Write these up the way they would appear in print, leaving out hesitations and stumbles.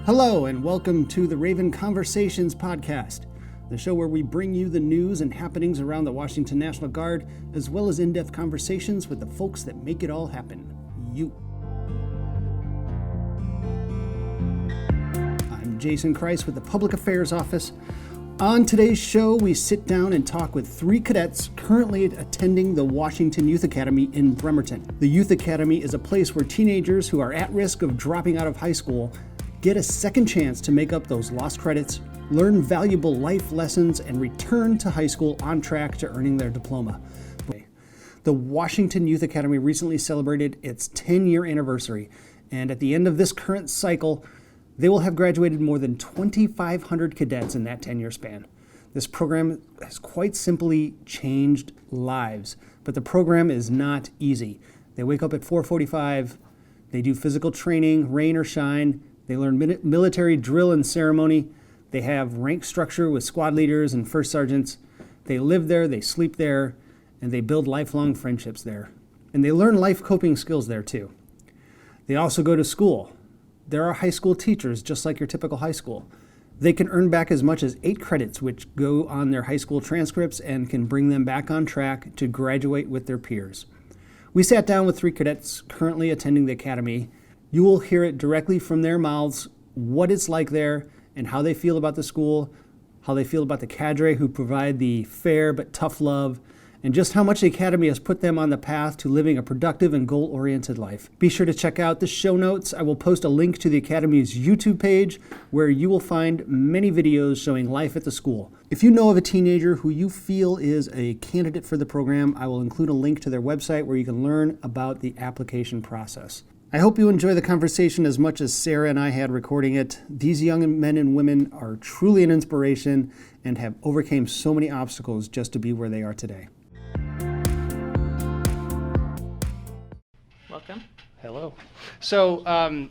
Hello, and welcome to the Raven Conversations podcast, the show where we bring you the news and happenings around the Washington National Guard, as well as in-depth conversations with the folks that make it all happen, you. I'm Jason Kreis with the Public Affairs Office. On today's show, we sit down and talk with three cadets currently attending the Washington Youth Academy in Bremerton. The Youth Academy is a place where teenagers who are at risk of dropping out of high school get a second chance to make up those lost credits, learn valuable life lessons, and return to high school on track to earning their diploma. The Washington Youth Academy recently celebrated its 10-year anniversary, and at the end of this current cycle, they will have graduated more than 2,500 cadets in that 10-year span. This program has quite simply changed lives, but the program is not easy. They wake up at 4:45, they do physical training, rain or shine, they learn military drill and ceremony. They have rank structure with squad leaders and first sergeants. They live there, they sleep there, and they build lifelong friendships there. And they learn life coping skills there too. They also go to school. There are high school teachers, just like your typical high school. They can earn back as much as 8 credits, which go on their high school transcripts and can bring them back on track to graduate with their peers. We sat down with 3 cadets currently attending the academy. You will hear it directly from their mouths, what it's like there and how they feel about the school, how they feel about the Cadre who provide the fair but tough love, and just how much the Academy has put them on the path to living a productive and goal-oriented life. Be sure to check out the show notes. I will post a link to the Academy's YouTube page where you will find many videos showing life at the school. If you know of a teenager who you feel is a candidate for the program, I will include a link to their website where you can learn about the application process. I hope you enjoy the conversation as much as Sarah and I had recording it. These young men and women are truly an inspiration and have overcame so many obstacles just to be where they are today. Welcome. Hello. So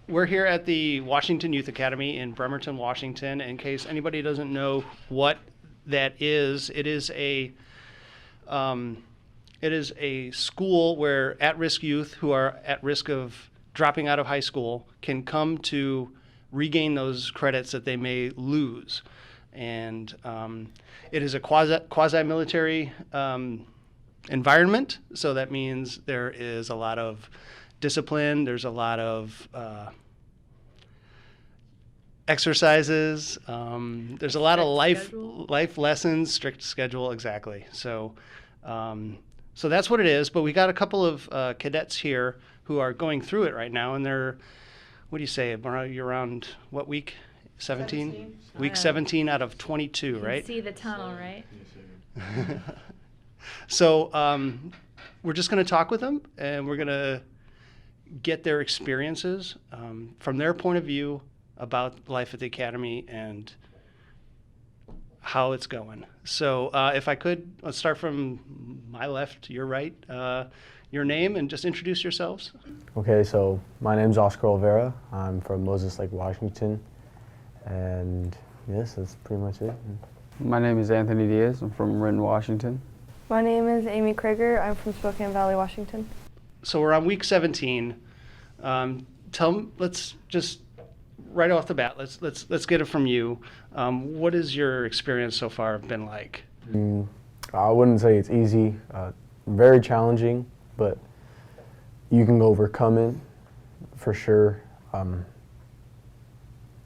we're here at the Washington Youth Academy in Bremerton, Washington. In case anybody doesn't know what that is, it is a school where at-risk youth who are at risk of dropping out of high school can come to regain those credits that they may lose. And it is a quasi-military environment, so that means there is a lot of discipline, there's a lot of exercises, there's a lot of life lessons, strict schedule, exactly. So that's what it is, but we got a couple of cadets here who are going through it right now, and they're, what do you say, you're around what week? 17? Week 17 out of 22, right? You can see the tunnel, right? So we're just going to talk with them, and we're going to get their experiences from their point of view about life at the Academy and how it's going. So if I could, let's start from my left to your right. Your name and just introduce yourselves. Okay, so my name's Oscar Olvera. I'm from Moses Lake, Washington. And yes, that's pretty much it. My name is Anthony Diaz. I'm from Renton, Washington. My name is Amy Crigger. I'm from Spokane Valley, Washington. So we're on week 17. Let's just right off the bat, let's get it from you. What has your experience so far been like? I wouldn't say it's easy. Very challenging, but you can overcome it for sure.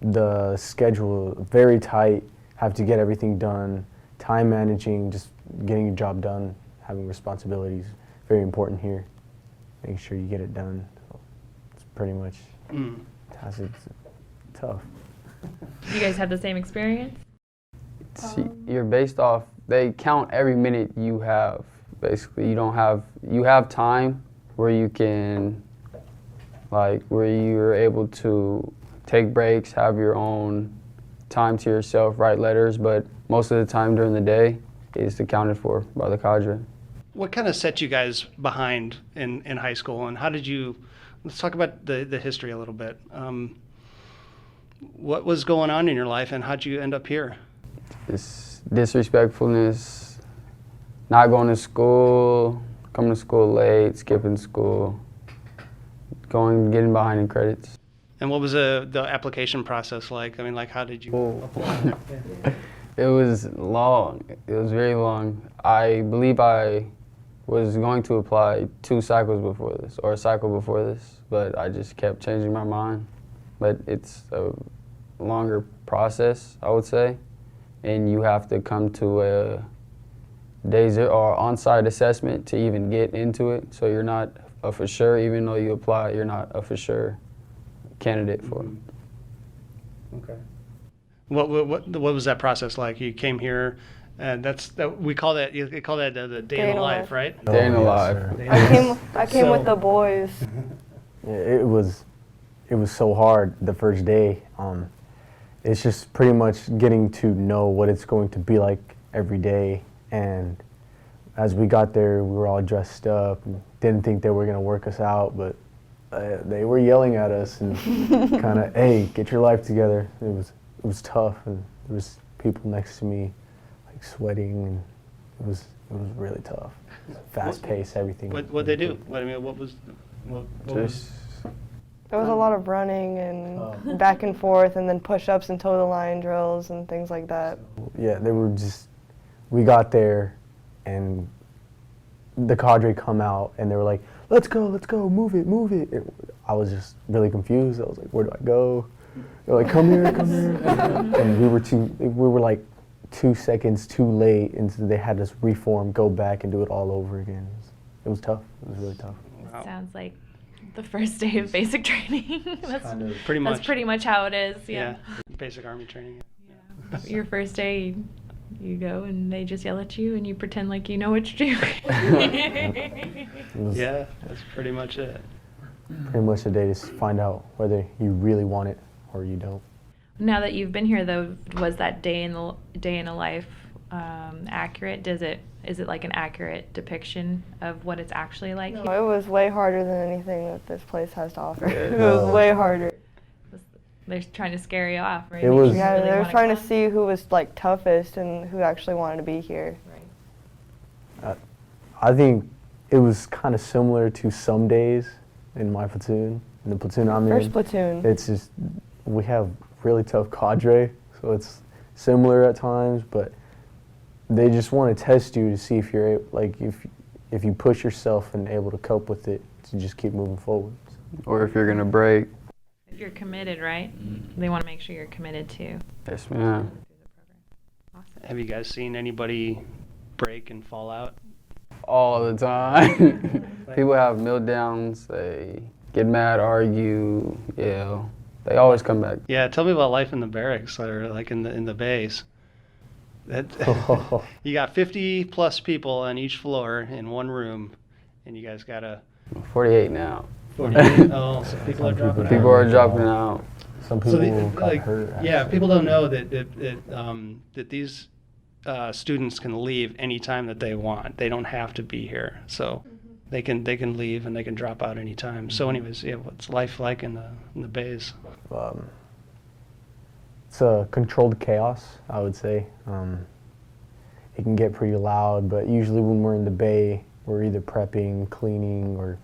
The schedule very tight. Have to get everything done. Time managing, just getting your job done, having responsibilities, very important here. Making sure you get it done. So it's pretty much it's tough. You guys have the same experience? See, you're based off, they count every minute you have. Basically, you have time where you can, where you're able to take breaks, have your own time to yourself, write letters, but most of the time during the day is accounted for by the cadre. What kind of set you guys behind in high school, and how did you, let's talk about the history a little bit. What was going on in your life, and how'd you end up here? This disrespectfulness, not going to school, coming to school late, skipping school, getting behind in credits. And what was the application process like? I mean, like, how did you apply? It was long. It was very long. I believe I was going to apply 2 cycles before this, or a cycle before this, but I just kept changing my mind. But it's a longer process, I would say, and you have to come to a day zero or on-site assessment to even get into it. So you're not a for sure, even though you apply, you're not a for sure candidate for it. Okay. What was that process like? You came here, and we call that the day in the life, right? Day in the yes, life. sir. I came with the boys. Yeah, it was so hard the first day. It's just pretty much getting to know what it's going to be like every day. And as we got there, we were all dressed up and didn't think they were going to work us out, but they were yelling at us and kind of, hey, get your life together. It was tough, and there was people next to me like sweating, and it was really tough. Fast paced, everything. What they do? What was? Just There was a lot of running and back and forth, and then push-ups and toe-the-line drills and things like that. yeah, they were just. We got there, and the cadre come out, and they were like, let's go, move it. I was just really confused. I was like, where do I go? They're like, come here. And we were like 2 seconds too late, and so they had us reform, go back, and do it all over again. It was tough. It was really tough. Wow. Sounds like the first day of basic training. That's Pretty much. That's pretty much how it is. Yeah. Yeah. Basic Army training. Yeah. Your first day, you go and they just yell at you, and you pretend like you know what to do. It was Yeah, that's pretty much it. pretty much a day to find out whether you really want it or you don't. Now that you've been here, though, was that day in a life accurate? Is it like an accurate depiction of what it's actually like? No, it was way harder than anything that this place has to offer. Yeah. It was way harder. They're trying to scare you off, right? It Make was- you Yeah, really they were wanna trying to come. see who was like toughest and who actually wanted to be here. Right. I think it was kind of similar to some days in my platoon, in the platoon I'm First in. platoon. It's just, we have really tough cadre, so it's similar at times, but they just want to test you to see if you're like if you push yourself and able to cope with it to just keep moving forward. Or if you're gonna break. If you're committed, right? They want to make sure you're committed too. Yes, ma'am. Awesome. Have you guys seen anybody break and fall out? All the time. People have meltdowns. They get mad, argue, yell. They always come back. Yeah, tell me about life in the barracks, or like in the base. That you got 50 plus people on each floor in one room, and you guys got a 48 now. 48. Oh, so people are dropping out. People are dropping out. Some So people got hurt. yeah, actually. people don't know that these students can leave anytime that they want. They don't have to be here, so they can leave and they can drop out anytime. So, anyways, yeah, what's life like in the bays? It's a controlled chaos, I would say. It can get pretty loud, but usually when we're in the bay, we're either prepping, cleaning, or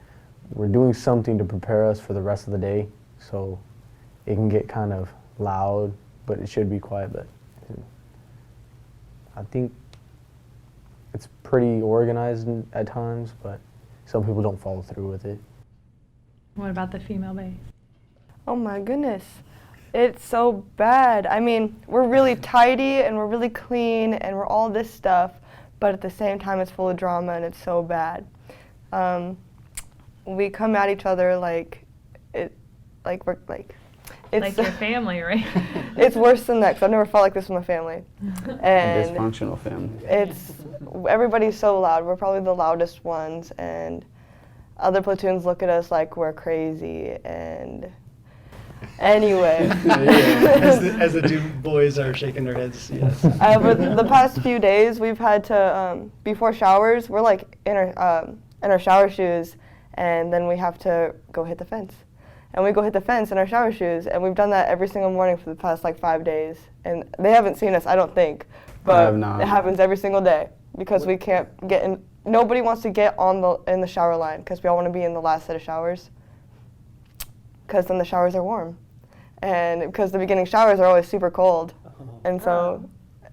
we're doing something to prepare us for the rest of the day. So it can get kind of loud, but it should be quiet. But I think it's pretty organized at times, but some people don't follow through with it. What about the female base? Oh my goodness. It's so bad. I mean, we're really tidy and we're really clean and we're all this stuff, but at the same time it's full of drama and it's so bad. We come at each other like we're it's Like your family, right? it's worse than that 'cause I've never felt like this with my family. And Dysfunctional family. it's everybody's so loud. We're probably the loudest ones, and other platoons look at us like we're crazy. And anyway, as the two boys are shaking their heads, yes. but the past few days we've had to before showers we're like in our shower shoes, and then we have to go hit the fence. And we go hit the fence in our shower shoes, and we've done that every single morning for the past like 5 days. And they haven't seen us, I don't think, but have not. it happens every single day because we can't get in. Nobody wants to get in the shower line because we all want to be in the last set of showers. because then the showers are warm. And because the beginning showers are always super cold. And so,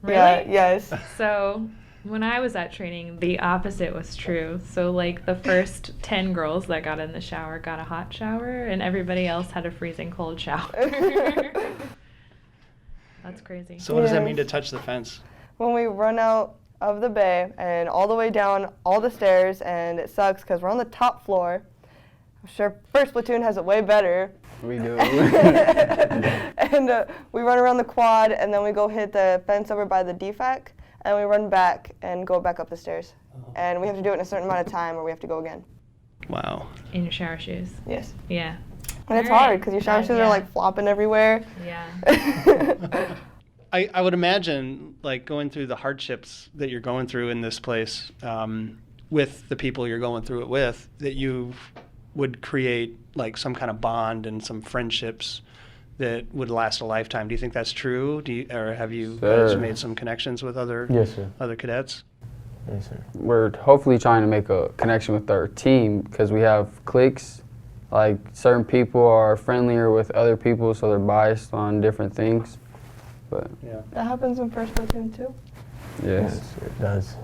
yeah, Really? yes. So when I was at training, the opposite was true. So like the first 10 girls that got in the shower got a hot shower, and everybody else had a freezing cold shower. That's crazy. So what does that Yes. mean to touch the fence? When we run out of the bay and all the way down all the stairs, and it sucks because we're on the top floor. I'm sure first platoon has it way better. We do. And we run around the quad, and then we go hit the fence over by the DFAC, and we run back and go back up the stairs. And we have to do it in a certain amount of time, or we have to go again. Wow. In your shower shoes. Yes. Yeah. And it's All right. hard because your shower shoes Yeah. are like flopping everywhere. Yeah. I would imagine, like, going through the hardships that you're going through in this place with the people you're going through it with, that you would create, like, some kind of bond and some friendships that would last a lifetime. Do you think that's true? Or have you guys Sure. made some connections with Yes, sir. other cadets? Yes, sir. We're hopefully trying to make a connection with our team because we have cliques. Like certain people are friendlier with other people, so they're biased on different things. But Yeah. That happens in first platoon too. yes, It does.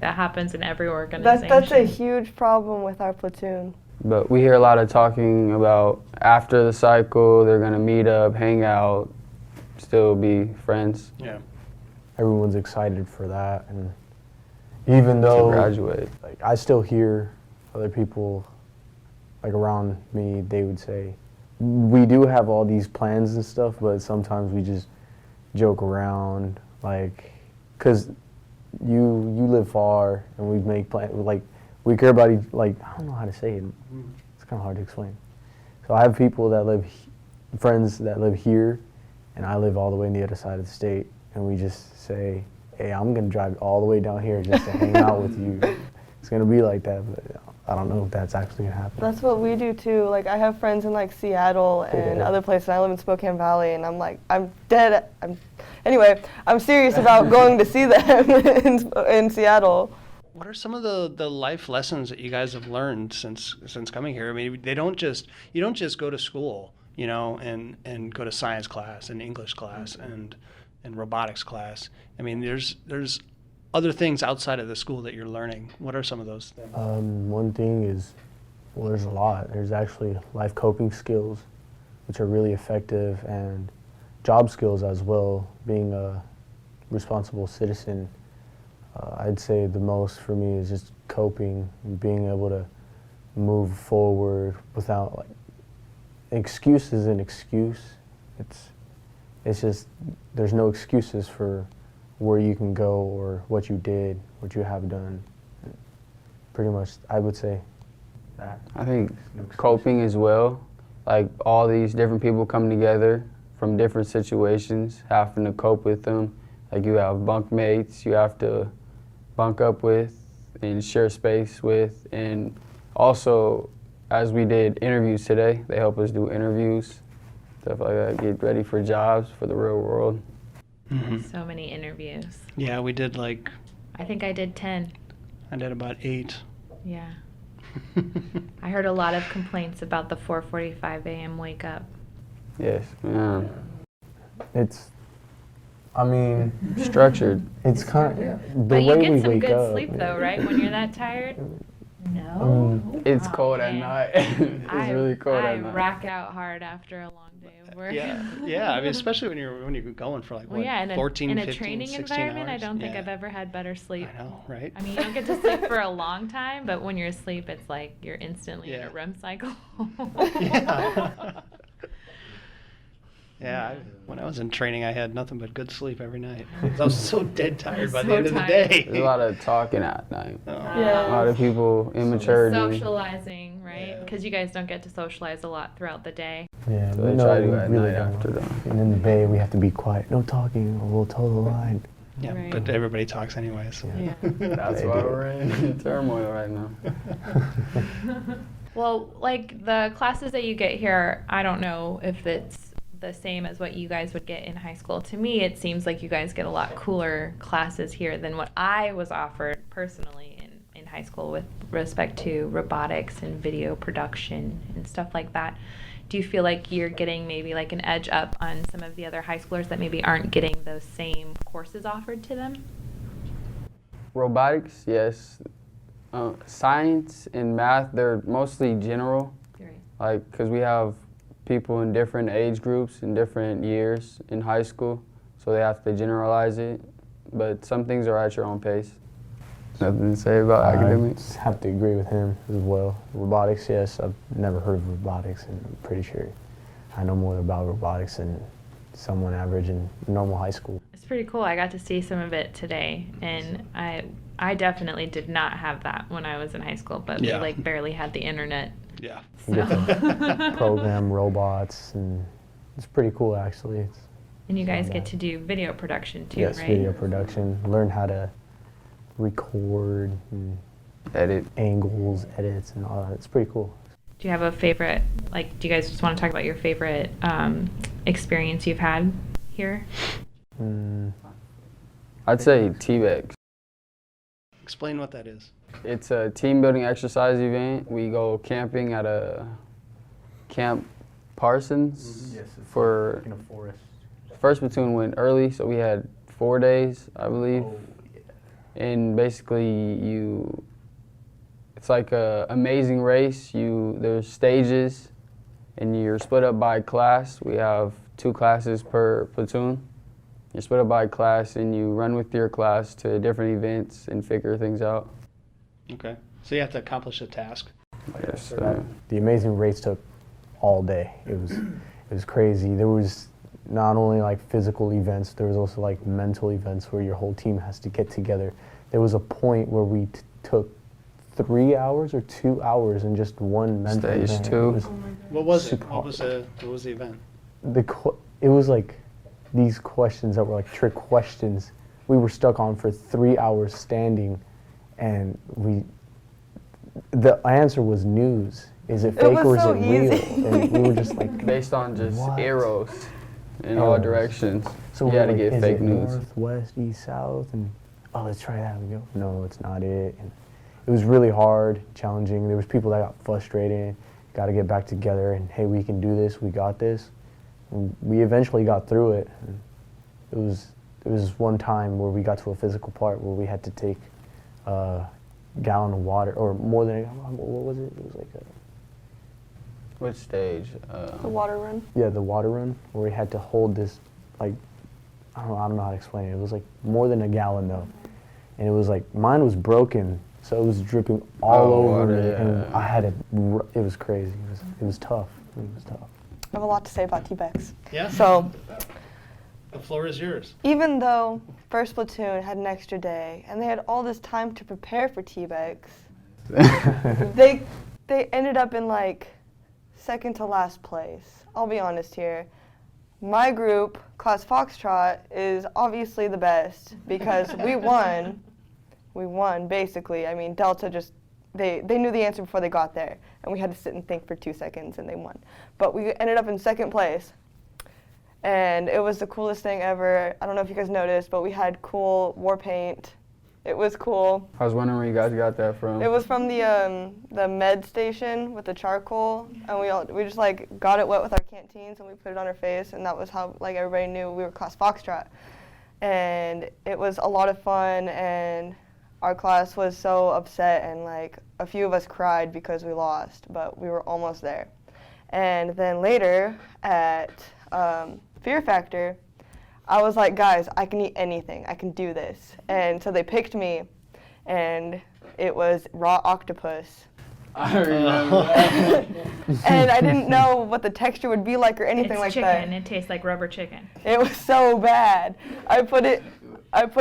That happens in every organization. That's a huge problem with our platoon. but we hear a lot of talking about after the cycle, they're gonna meet up, hang out, still be friends Yeah. Everyone's excited for that, and even to though graduate. like I still hear other people like around me, they would say we do have all these plans and stuff, but sometimes we just joke around, like, because you live far and we make plans, like we care about each, like, I don't know how to say it, it's kind of hard to explain. So I have people that friends that live here, and I live all the way on the other side of the state, and we just say, hey, I'm gonna drive all the way down here just to hang out with you. It's gonna be like that, but I don't know if that's actually gonna happen. That's what we do too. Like I have friends in like Seattle and Yeah. other places. I live in Spokane Valley, and I'm like, anyway, I'm serious about going to see them in Seattle. What are some of the life lessons that you guys have learned since coming here? I mean, you don't just go to school, and go to science class and English class and robotics class. I mean, there's other things outside of the school that you're learning. What are some of those things? One thing is, well, there's a lot. There's actually life coping skills, which are really effective, and job skills as well. Being a responsible citizen, I'd say the most for me is just coping and being able to move forward without, like, excuse is an excuse. It's just there's no excuses for where you can go or what you did, what you have done. Pretty much, I would say that. I think coping as well, like all these different people coming together from different situations, having to cope with them. Like you have bunk mates you have to bunk up with and share space with. And also, as we did interviews today, they help us do interviews, stuff like that, get ready for jobs for the real world. So many interviews. Yeah, we did I I think I did 10. did about 8. Yeah. I heard a lot of complaints about the 4:45 a.m. wake up. Yes, yeah. I mean, Structured. it's kind of the But way you we get some wake good up. sleep though, right? When you're that tired? No. It's Oh, cold at man. night. It's really cold I at night. rack out hard after a long day of work. Yeah. I mean, especially when you're going for Well, yeah, in 14, a 15, training 16 environment, I hours. don't think Yeah. I've ever had better sleep. I know, right? I mean, you don't get to sleep for a long time, but when you're asleep, it's like you're instantly in Yeah. a REM cycle. Yeah. Yeah, when I was in training, I had nothing but good sleep every night. I was so dead tired by the So end of the tired. day. There's a lot of talking at night. Oh. Yeah. A lot of people, immaturity. Socializing, right? Yeah. Because you guys don't get to socialize a lot throughout the day. Yeah, So we they know try to we at really night don't. after them. And in the bay, we have to be quiet. No talking, or we'll toe the line. Yeah, Right. but everybody talks anyways. Yeah. That's They why do. we're in turmoil right now. Well, like the classes that you get here, I don't know if it's the same as what you guys would get in high school. To me, it seems like you guys get a lot cooler classes here than what I was offered personally in high school with respect to robotics and video production and stuff like that. Do you feel like you're getting maybe like an edge up on some of the other high schoolers that maybe aren't getting those same courses offered to them? Robotics, yes. Science and math, they're mostly general. Right. Like, because we have people in different age groups in different years in high school, so they have to generalize it. But some things are at your own pace. Nothing to say about academics? I have to agree with him as well. Robotics, yes, I've never heard of robotics, and I'm pretty sure I know more about robotics than someone average in normal high school. It's pretty cool. I got to see some of it today, and I definitely did not have that when I was in high school, but we like barely had the internet. Yeah. You get to program robots, and it's pretty cool actually. And you guys get to do video production too, yes, right? video production, learn how to record and Edit. angles, edits, and all that. It's pretty cool. Do you have a favorite, like, do you guys just want to talk about your favorite experience you've had here? I'd say T-Bex. Explain what that is. It's a team building exercise event. We go camping at a Camp Parsons for in a forest. first platoon went early, so we had 4 days, I believe. And basically it's like a amazing race. There's stages, and you're split up by class. We have 2 classes per platoon. You're split up by class, and you run with your class to different events and figure things out. Okay. So you have to accomplish a task. Yes, The amazing race took all day. It was crazy. There was not only like physical events, there was also like mental events where your whole team has to get together. There was a point where we took 3 hours or 2 hours in just one mental Stage event. 2. What was it? Super What was the event? It was like these questions that were like trick questions. We were stuck on for 3 hours standing, and the answer was news. Is it fake or is so it real? easy. And we were just like, based on just What? arrows in all Arrows. directions. so You we're had to like, get is fake it news. north, west, east, south, and oh, let's try that. We go, no, it's not it. And it was really hard, challenging. There was people that got frustrated. Got to get back together, and hey, we can do this. We got this. And we eventually got through it. And it was one time where we got to a physical part where we had to take a gallon of water, or more than a gallon. What was it? It was like Which stage? The water run. the water run, where we had to hold this, like, I don't know how to explain it. It was like more than a gallon though, and it was like mine was broken, so it was dripping all over water, me, yeah. and I had to. It was crazy. It was tough. It was tough. I have a lot to say about T-Bex. Yeah. So The floor is yours. even though first platoon had an extra day and they had all this time to prepare for T-Bex, they ended up in like second to last place. I'll be honest here. My group, Class Foxtrot, is obviously the best because we won. We won, basically. I mean, Delta just, they knew the answer before they got there, and we had to sit and think for 2 seconds, and they won. But we ended up in second place, and it was the coolest thing ever. I don't know if you guys noticed, but we had cool war paint. It was cool. I was wondering where you guys got that from. It was from the med station with the charcoal, and we just like got it wet with our canteens and we put it on our face, and that was how like everybody knew we were Class Foxtrot. And it was a lot of fun, and our class was so upset, and like a few of us cried because we lost, but we were almost there. And then later at Fear Factor, I was like, guys, I can eat anything. I can do this. And so they picked me, and it was raw octopus. I remember that. And I didn't know what the texture would be like or anything It's like chicken. that. It tastes like rubber chicken. It was so bad. I put it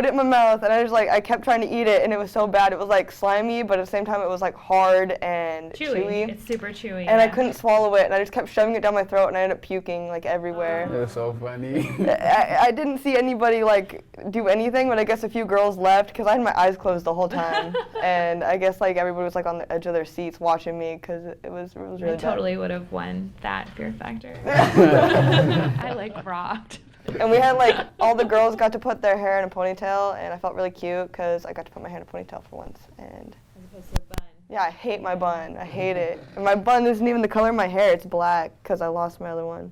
in my mouth, and I kept trying to eat it, and it was so bad. It was like slimy, but at the same time it was like hard and chewy. It's super chewy. And I yeah. couldn't swallow it, and I just kept shoving it down my throat, and I ended up puking like everywhere. It was so funny. I didn't see anybody like do anything, but I guess a few girls left because I had my eyes closed the whole time, and I guess like everybody was like on the edge of their seats watching me because it was really I bad. totally would have won that Fear Factor. I like raw octopus. And we had like all the girls got to put their hair in a ponytail, and I felt really cute because I got to put my hair in a ponytail for once. And As opposed to a bun. Yeah, I hate my bun. I hate it. And my bun isn't even the color of my hair. It's black because I lost my other one.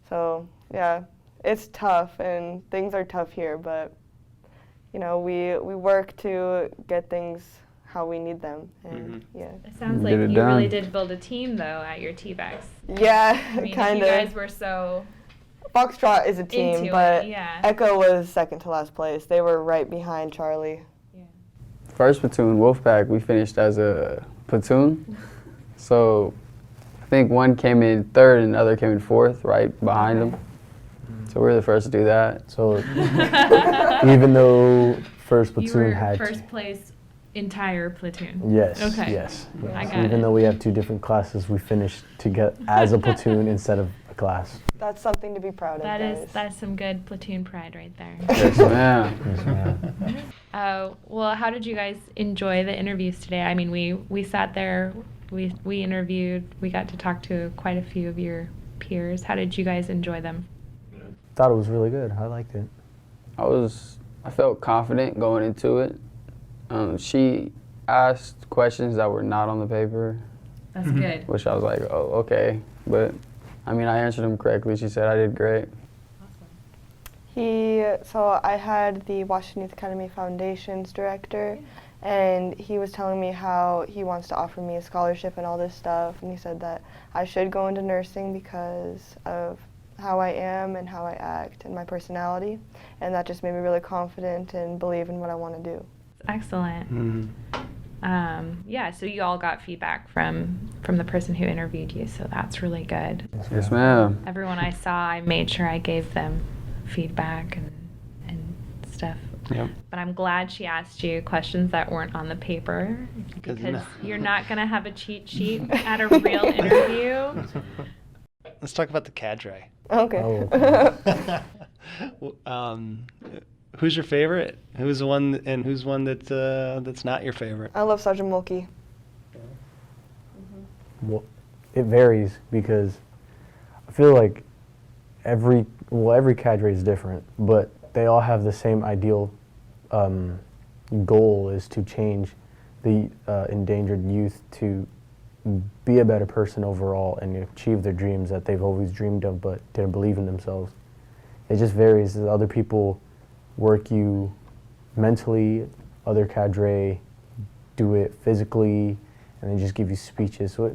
So, yeah, it's tough, and things are tough here, but, you know, we work to get things how we need them, and, yeah. It sounds like Get it you really done. did build a team, though, at your T-Bex. Yeah, I mean, kind if you of. guys were so Foxtrot is a team, into but it, yeah. Echo was second to last place. They were right behind Charlie. Yeah. First platoon, Wolfpack, we finished as a platoon. So I think one came in third and the other came in fourth, right behind them. So we were the first to do that. So even though first You platoon were had first place entire platoon. yes, Okay. yes. I yes. got Even it. though we have two different classes, we finished together as a platoon instead of a class. That's something to be proud of, guys. That's some good platoon pride right there. Yes, ma'am. Yes, ma'am. Well, how did you guys enjoy the interviews today? I mean, we sat there, we interviewed, we got to talk to quite a few of your peers. How did you guys enjoy them? Thought it was really good. I liked it. I felt confident going into it. She asked questions that were not on the paper, That's good. which I was like, oh, okay. But, I mean, I answered them correctly. She said I did great. So I had the Washington Youth Academy Foundation's director, and he was telling me how he wants to offer me a scholarship and all this stuff, and he said that I should go into nursing because of how I am and how I act and my personality, and that just made me really confident and believe in what I want to do. Excellent. Mm-hmm. Yeah, so you all got feedback from the person who interviewed you, so that's really good. Yes, ma'am. Everyone I saw, I made sure I gave them feedback and stuff. Yep. But I'm glad she asked you questions that weren't on the paper, because you're not going to have a cheat sheet at a real interview. Let's talk about the cadre. Okay. Oh. Who's your favorite? Who's the one, and who's one that's not your favorite? I love Sergeant Mulkey. Well, it varies because I feel like every cadre is different, but they all have the same ideal goal, is to change the endangered youth to be a better person overall and achieve their dreams that they've always dreamed of but didn't believe in themselves. It just varies. Other people work you mentally, other cadre do it physically, and they just give you speeches. So it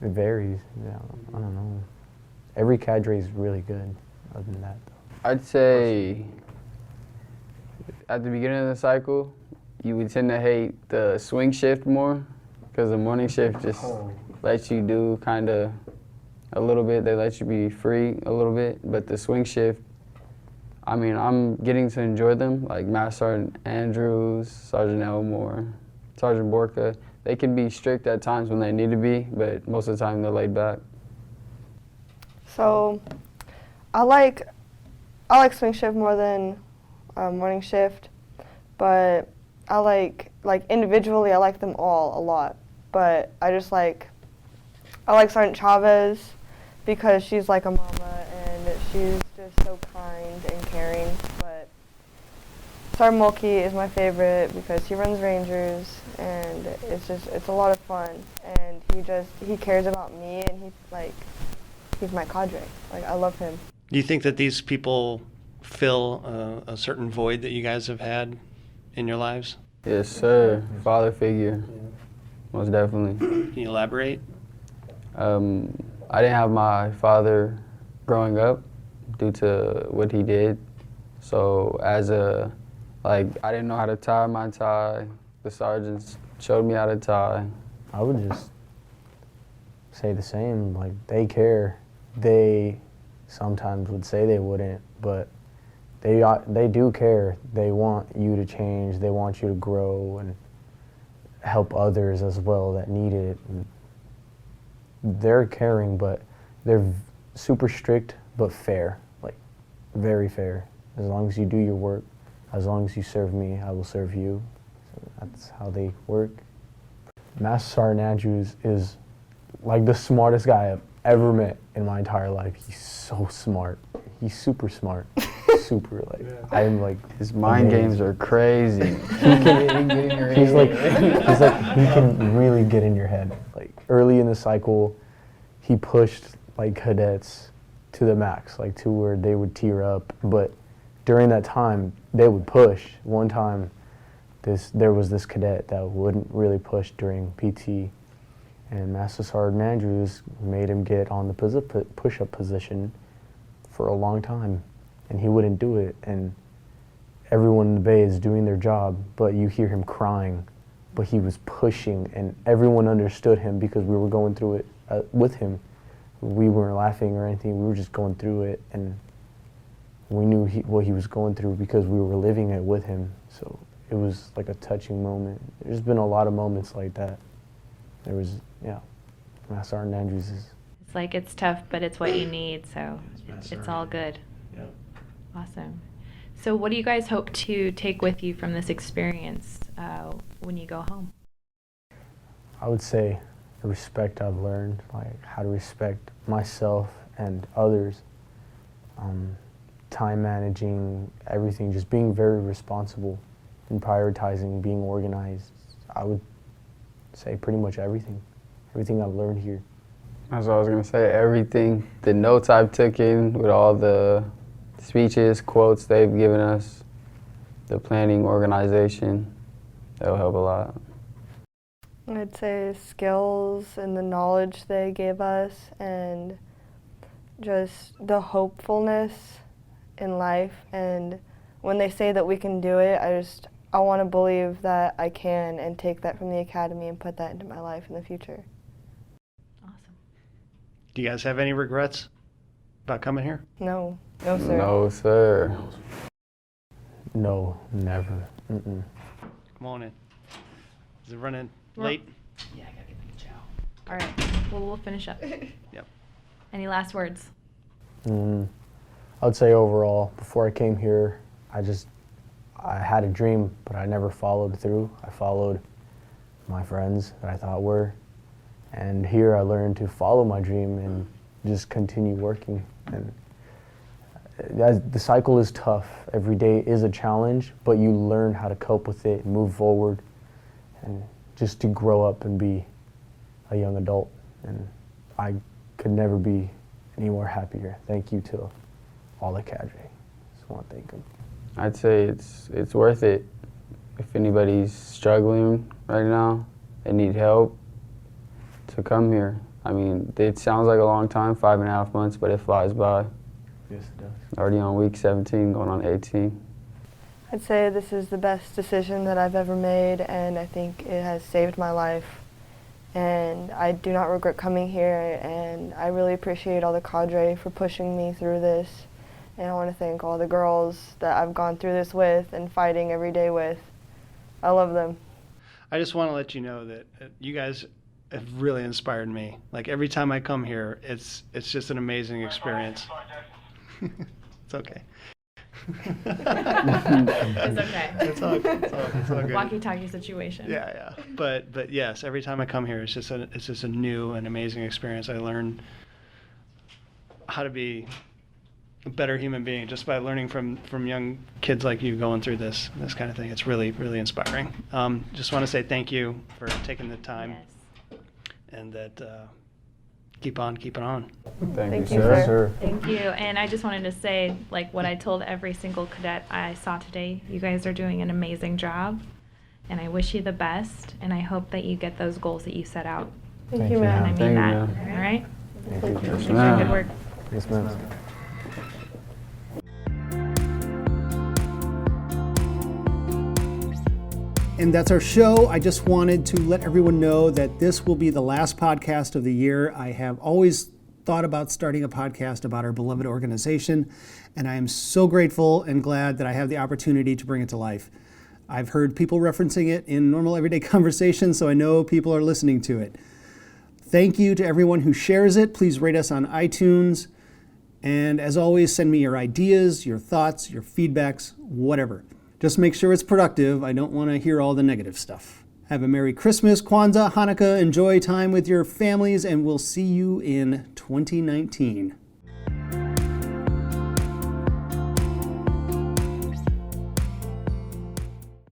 varies. Yeah, I don't know. Every cadre is really good. Other than that, though. I'd say at the beginning of the cycle, you would tend to hate the swing shift more, because the morning shift just lets you do kind of a little bit. They let you be free a little bit, but the swing shift, I mean, I'm getting to enjoy them, like Master Sergeant Andrews, Sergeant Elmore, Sergeant Borka. They can be strict at times when they need to be, but most of the time they're laid back. So I like swing shift more than morning shift, but I like individually I like them all a lot. But I like Sergeant Chavez because she's like a mama and she's just so kind and caring. But Sergeant Mulkey is my favorite because he runs Rangers and it's a lot of fun, and he cares about me, and he's my cadre. Like, I love him. Do you think that these people fill a certain void that you guys have had in your lives? Yes, sir. Father figure, most definitely. Can you elaborate? I didn't have my father growing up due to what he did. So I didn't know how to tie my tie. The sergeants showed me how to tie. I would just say the same. Like, they care. They sometimes would say they wouldn't, but they do care. They want you to change. They want you to grow and help others as well that need it. And they're caring, but they're super strict but fair, like very fair. As long as you do your work, as long as you serve me, I will serve you. So that's how they work. Master Sergeant Andrews is like the smartest guy I've ever met in my entire life. He's so smart. He's super smart. super I'm like His mind amazed. games are crazy. He's like he can really get in your head. Like early in the cycle, he pushed like cadets to the max, like to where they would tear up. But during that time, they would push. One time, there was this cadet that wouldn't really push during PT, and Master Sergeant Andrews made him get on the push-up position for a long time, and he wouldn't do it. And everyone in the bay is doing their job, but you hear him crying, but he was pushing, and everyone understood him because we were going through it with him. We weren't laughing or anything, we were just going through it, and we knew what he was going through because we were living it with him. So it was like a touching moment. There's been a lot of moments like that. There was, Master Sergeant Andrews is. It's like it's tough, but it's what you need, so it's all good. Yeah. Awesome. So what do you guys hope to take with you from this experience when you go home? I would say the respect I've learned, like how to respect myself and others, time managing, everything, just being very responsible and prioritizing, being organized. I would say pretty much everything I've learned here. That's what I was gonna say. Everything, the notes I've taken with all the speeches, quotes they've given us, the planning, organization, that'll help a lot. I'd say skills and the knowledge they gave us, and just the hopefulness in life. And when they say that we can do it, I want to believe that I can and take that from the academy and put that into my life in the future. Awesome. Do you guys have any regrets about coming here? No, sir. No, sir. No, never. Mm-mm. Come on in. Is it running late? Yeah, I gotta get the chow. All right, well, we'll finish up. Yep. Any last words? I would say overall, before I came here, I had a dream, but I never followed through. I followed my friends that I thought were, and here I learned to follow my dream and just continue working. And the cycle is tough. Every day is a challenge, but you learn how to cope with it, move forward, and just to grow up and be a young adult. And I could never be any more happier. Thank you to all the Cadre. Just want to thank them. I'd say it's worth it. If anybody's struggling right now and need help, to come here. I mean, it sounds like a long time, 5.5 months, but it flies by. Yes, it does. Already on week 17, going on 18. I'd say this is the best decision that I've ever made, and I think it has saved my life. And I do not regret coming here, and I really appreciate all the Cadre for pushing me through this. And I want to thank all the girls that I've gone through this with and fighting every day with. I love them. I just want to let you know that you guys have really inspired me. Like every time I come here, it's just an amazing experience. It's okay. It's okay. It's all good. Walkie-talkie situation. Yeah. But yes, every time I come here, it's just a new and amazing experience. I learn how to be a better human being just by learning from young kids like you going through this kind of thing. It's really, really inspiring. Just want to say thank you for taking the time, Yes. and that keep on keeping on. Thank you, you, sir. sir. Thank you. And I just wanted to say, like what I told every single cadet I saw today, you guys are doing an amazing job, and I wish you the best, and I hope that you get those goals that you set out. Thank you, And I ma'am. mean Thank you, that. ma'am. All right? Thank you. Thanks for your good work. Yes, ma'am. And that's our show. I just wanted to let everyone know that this will be the last podcast of the year. I have always thought about starting a podcast about our beloved organization, and I am so grateful and glad that I have the opportunity to bring it to life. I've heard people referencing it in normal everyday conversation, so I know people are listening to it. Thank you to everyone who shares it. Please rate us on iTunes. And as always, send me your ideas, your thoughts, your feedbacks, whatever. Just make sure it's productive. I don't want to hear all the negative stuff. Have a Merry Christmas, Kwanzaa, Hanukkah. Enjoy time with your families, and we'll see you in 2019.